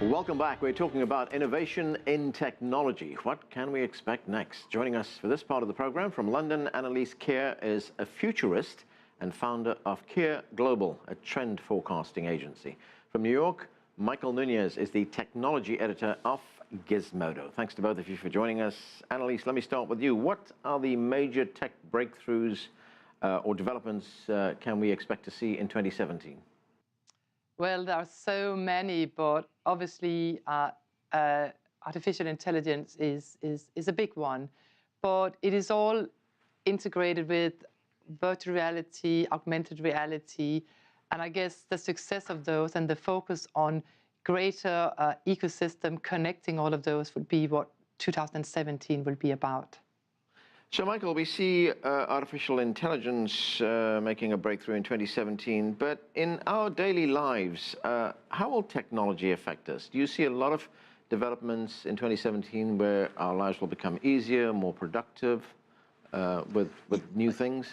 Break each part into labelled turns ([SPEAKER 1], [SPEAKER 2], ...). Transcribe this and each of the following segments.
[SPEAKER 1] Welcome back. We're talking about innovation in technology. What can we expect next? Joining us for this part of the program from London, Annelies Kehr is a futurist and founder of Kehr Global, a trend forecasting agency. From New York, Michael Nunez is the technology editor of Gizmodo. Thanks to both of you for joining us. Annelies, let me start with you. What are the major tech breakthroughs or developments can we expect to see in 2017?
[SPEAKER 2] Well, there are so many, but obviously artificial intelligence is a big one. But it is all integrated with virtual reality, augmented reality, and I guess the success of those and the focus on greater ecosystem connecting all of those would be what 2017 will be about.
[SPEAKER 1] So, Michael, we see artificial intelligence making a breakthrough in 2017, but in our daily lives, how will technology affect us? Do you see a lot of developments in 2017 where our lives will become easier, more productive with new things?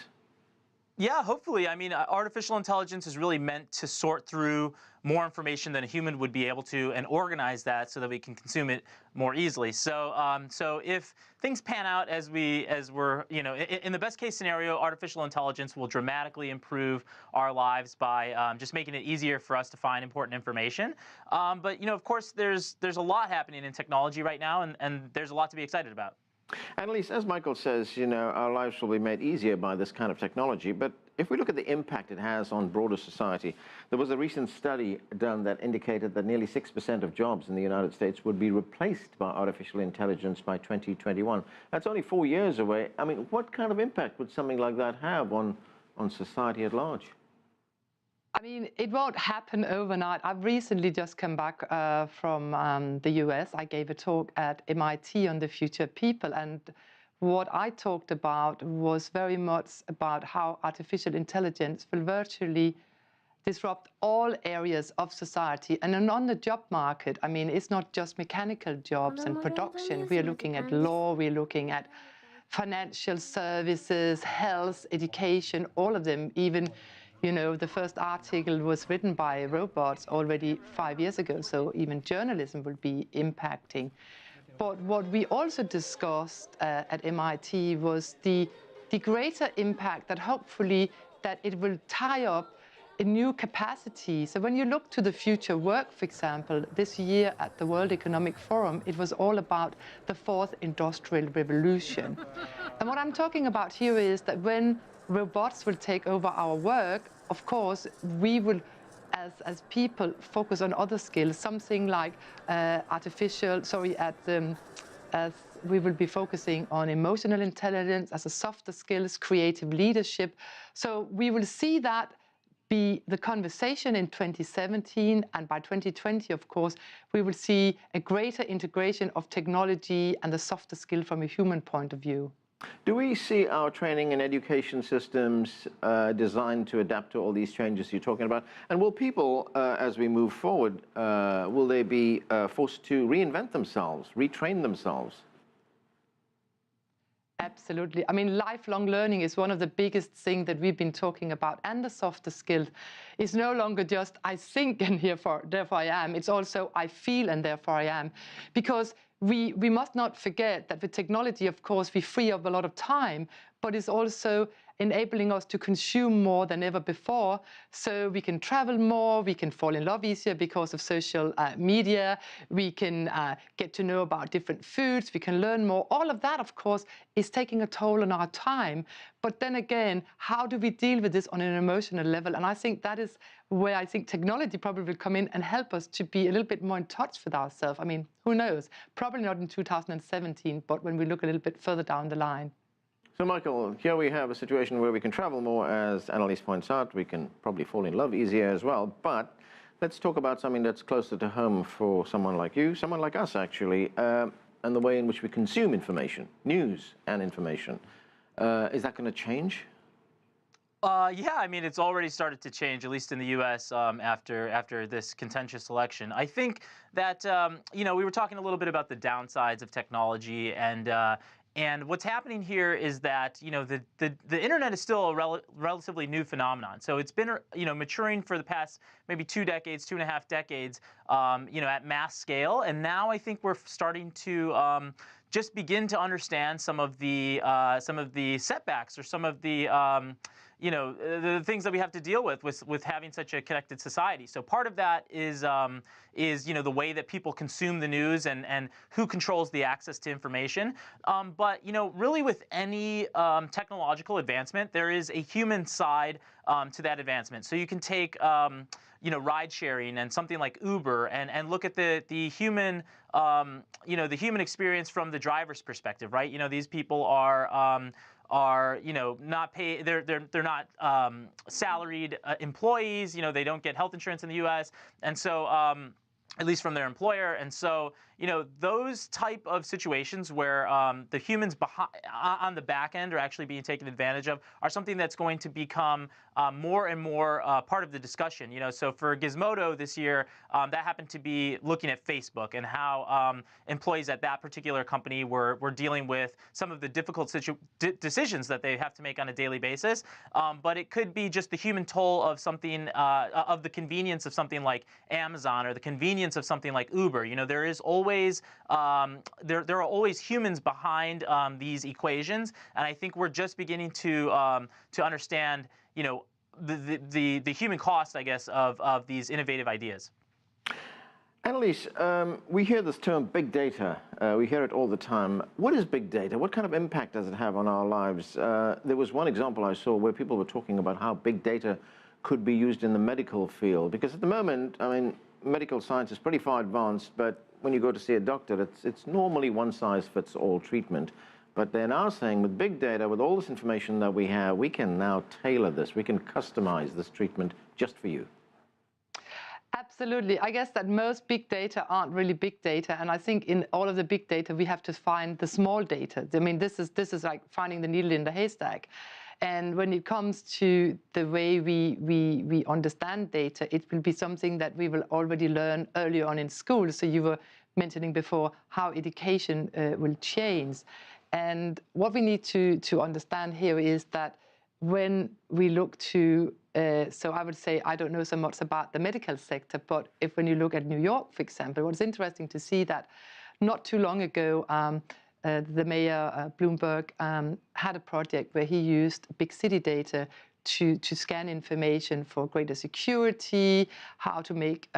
[SPEAKER 3] Yeah, hopefully. I mean, artificial intelligence is really meant to sort through more information than a human would be able to and organize that so that we can consume it more easily. So, if things pan out as we're, in the best case scenario, artificial intelligence will dramatically improve our lives by just making it easier for us to find important information. But, of course, there's a lot happening in technology right now, and there's a lot to be excited about.
[SPEAKER 1] Annelies, as Michael says, our lives will be made easier by this kind of technology. But if we look at the impact it has on broader society, there was a recent study done that indicated that nearly 6% of jobs in the United States would be replaced by artificial intelligence by 2021. That's only 4 years away. I mean, what kind of impact would something like that have on society at large?
[SPEAKER 2] I mean, it won't happen overnight. I've recently just come back from the US. I gave a talk at MIT on the future of people, and what I talked about was very much about how artificial intelligence will virtually disrupt all areas of society. And on the job market, I mean, it's not just mechanical jobs and production. We are looking at law, we're looking at financial services, health, education, all of them. Even the first article was written by robots already 5 years ago, so even journalism will be impacting. But what we also discussed at MIT was the greater impact that hopefully that it will tie up a new capacity. So when you look to the future work, for example, this year at the World Economic Forum, it was all about the fourth industrial revolution. And what I'm talking about here is that when robots will take over our work, of course, we will, as people, focus on other skills, something like as we will be focusing on emotional intelligence, as a softer skills, creative leadership. So we will see that be the conversation in 2017, and by 2020, of course, we will see a greater integration of technology and the softer skill from a human point of view.
[SPEAKER 1] Do we see our training and education systems designed to adapt to all these changes you're talking about? And will people, as we move forward, will they be forced to reinvent themselves, retrain themselves?
[SPEAKER 2] Absolutely. I mean, lifelong learning is one of the biggest things that we've been talking about. And the softer skills is no longer just I think and therefore I am. It's also I feel and therefore I am. Because we must not forget that with technology, of course, we free up a lot of time, but it's also enabling us to consume more than ever before. So we can travel more, we can fall in love easier because of social media, we can get to know about different foods, we can learn more. All of that, of course, is taking a toll on our time. But then again, how do we deal with this on an emotional level? And I think that is where I think technology probably will come in and help us to be a little bit more in touch with ourselves. I mean, who knows? Probably not in 2017, but when we look a little bit further down the line.
[SPEAKER 1] So, Michael, here we have a situation where we can travel more, as Annelies points out. We can probably fall in love easier as well. But let's talk about something that's closer to home for someone like you, someone like us, actually, and the way in which we consume information, news and information. Is that going to change?
[SPEAKER 3] Yeah, I mean, it's already started to change, at least in the U.S. After this contentious election. I think that we were talking a little bit about the downsides of technology, and what's happening here is that the internet is still a relatively new phenomenon. So it's been maturing for the past maybe 2 decades, 2.5 decades. at mass scale. And now I think we're starting to just begin to understand some of the setbacks or some of the the things that we have to deal with having such a connected society. So part of that is the way that people consume the news and who controls the access to information. But really with any technological advancement, there is a human side to that advancement. So you can take ride sharing and something like Uber and look at the human the human experience from the driver's perspective, right? These people are not paid. They're not salaried employees. They don't get health insurance in the U.S. and so at least from their employer. And so those type of situations where the humans on the back end are actually being taken advantage of are something that's going to become more and more part of the discussion. So for Gizmodo this year, that happened to be looking at Facebook and how employees at that particular company were dealing with some of the difficult decisions that they have to make on a daily basis. But it could be just the human toll of something, of the convenience of something like Amazon or the convenience of something like Uber. There is always there are always humans behind these equations, and I think we're just beginning to understand the human cost, I guess, of these innovative ideas.
[SPEAKER 1] Annelies, we hear this term big data. We hear it all the time. What is big data? What kind of impact does it have on our lives? There was one example I saw where people were talking about how big data could be used in the medical field, because at the moment, I mean, medical science is pretty far advanced, but when you go to see a doctor, it's normally one-size-fits-all treatment. But they're now saying with big data, with all this information that we have, we can now tailor this. We can customize this treatment just for you.
[SPEAKER 2] Absolutely. I guess that most big data aren't really big data. And I think in all of the big data, we have to find the small data. I mean, this is like finding the needle in the haystack. And when it comes to the way we understand data, it will be something that we will already learn early on in school. So you were mentioning before how education will change. And what we need to understand here is that when we look to, so I would say I don't know so much about the medical sector, but when you look at New York, for example, what's interesting to see that not too long ago, the mayor, Bloomberg, had a project where he used big city data to scan information for greater security, how to make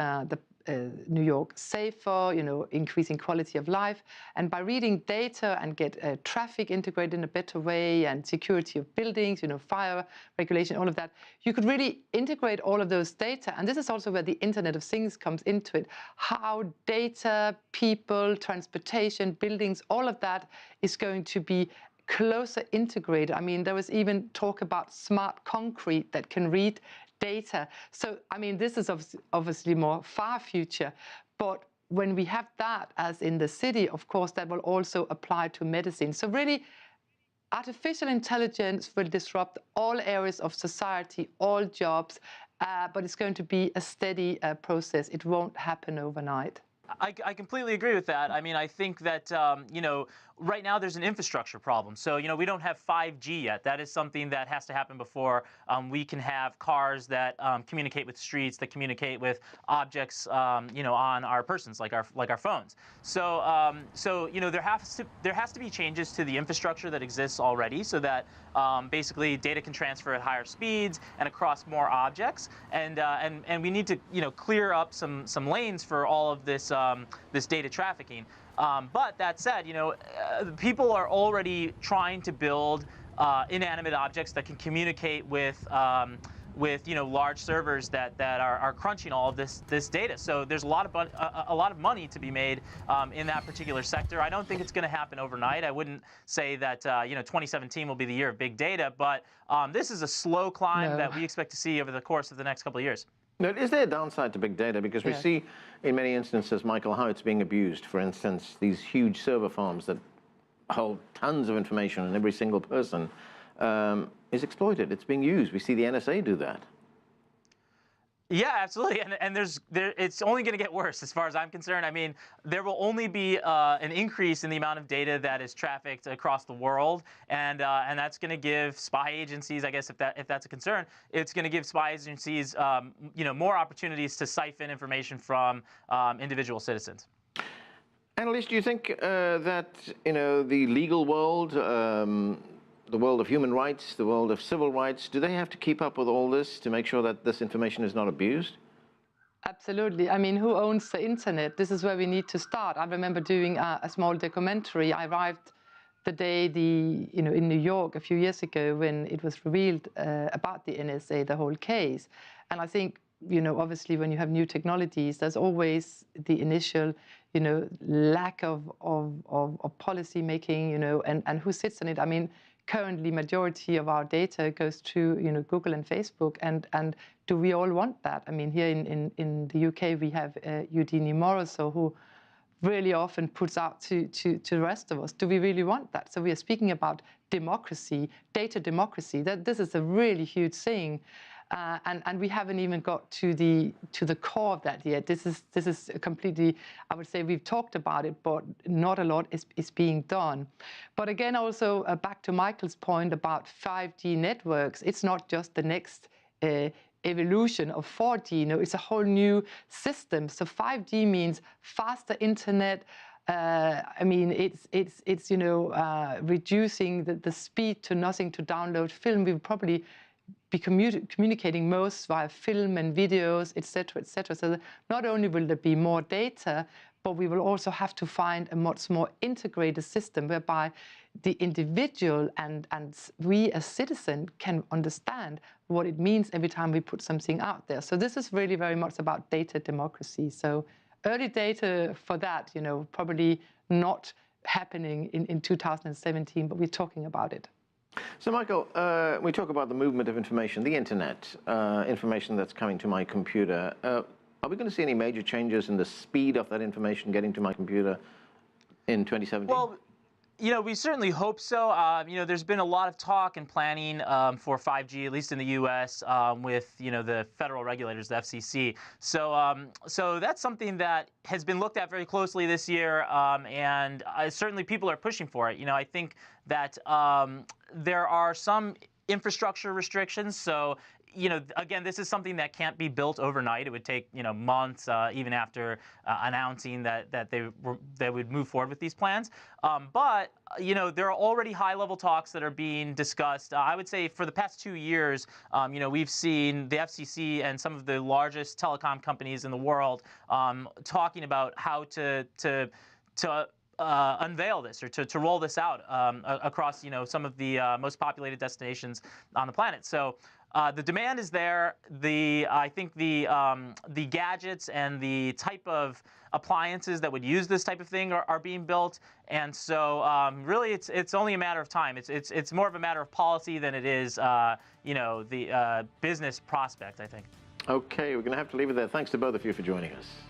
[SPEAKER 2] New York safer, increasing quality of life. And by reading data and get traffic integrated in a better way and security of buildings, fire regulation, all of that, you could really integrate all of those data. And this is also where the Internet of Things comes into it. How data, people, transportation, buildings, all of that is going to be closer integrated. I mean, there was even talk about smart concrete that can read data. So, I mean, this is obviously more far future, but when we have that as in the city, of course, that will also apply to medicine. So really, artificial intelligence will disrupt all areas of society, all jobs, but it's going to be a steady process. It won't happen overnight.
[SPEAKER 3] I completely agree with that. I mean, I think that, right now there's an infrastructure problem. So, we don't have 5G yet. That is something that has to happen before we can have cars that communicate with streets, that communicate with objects, on our persons, like our phones. So, there has to be changes to the infrastructure that exists already, so that basically data can transfer at higher speeds and across more objects. And we need to clear up some lanes for all of this this data trafficking. But that said, people are already trying to build inanimate objects that can communicate with large servers that are crunching all of this data. So there's a lot of money to be made in that particular sector. I don't think it's going to happen overnight. I wouldn't say that 2017 will be the year of big data, but this is a slow climb that we expect to see over the course of the next couple of years.
[SPEAKER 1] Now, is there a downside to big data? Because we see in many instances, Michael, how it's being abused. For instance, these huge server farms that hold tons of information on every single person is exploited. It's being used. We see the NSA do that.
[SPEAKER 3] Yeah, absolutely, and it's only going to get worse as far as I'm concerned. I mean, there will only be an increase in the amount of data that is trafficked across the world, and that's going to give spy agencies, I guess, if that's a concern, it's going to give spy agencies, more opportunities to siphon information from individual citizens.
[SPEAKER 1] Annelies, do you think that the legal world, the world of human rights, the world of civil rights, do they have to keep up with all this to make sure that this information is not abused?
[SPEAKER 2] Absolutely. I mean, who owns the internet? This is where we need to start. I remember doing a small documentary. I arrived the day in New York a few years ago when it was revealed about the NSA, the whole case. And I think, obviously when you have new technologies, there's always the initial, lack of policy making, and who sits on it. I mean, currently majority of our data goes to Google and Facebook, and do we all want that? I mean, here in the UK we have Eugenie Moroso, who really often puts out to the rest of us, do we really want that? So we are speaking about democracy, data democracy. This is a really huge thing. And we haven't even got to the core of that yet. This is completely, I would say we've talked about it, but not a lot is being done. But again, also back to Michael's point about 5G networks, it's not just the next evolution of 4G. It's a whole new system. So 5G means faster internet. I mean, it's reducing the speed to nothing to download film. We'll probably be communicating most via film and videos, etc., etc. So not only will there be more data, but we will also have to find a much more integrated system whereby the individual and we as citizens can understand what it means every time we put something out there. So this is really very much about data democracy. So early data for that, probably not happening in 2017, but we're talking about it.
[SPEAKER 1] So, Michael, we talk about the movement of information, the internet, information that's coming to my computer. Are we going to see any major changes in the speed of that information getting to my computer in 2017?
[SPEAKER 3] Well, we certainly hope so. There's been a lot of talk and planning for 5G, at least in the U.S., with the federal regulators, the FCC. So that's something that has been looked at very closely this year, and certainly people are pushing for it. I think that there are some infrastructure restrictions. So again, this is something that can't be built overnight. It would take, months, even after announcing that they would move forward with these plans. But there are already high-level talks that are being discussed. I would say for the past 2 years, we've seen the FCC and some of the largest telecom companies in the world talking about how to unveil this or to roll this out across some of the most populated destinations on the planet. So the demand is there. I think the gadgets and the type of appliances that would use this type of thing are being built, and so really it's only a matter of time. It's more of a matter of policy than it is the business prospect, I think.
[SPEAKER 1] Okay, we're going to have to leave it there. Thanks to both of you for joining us.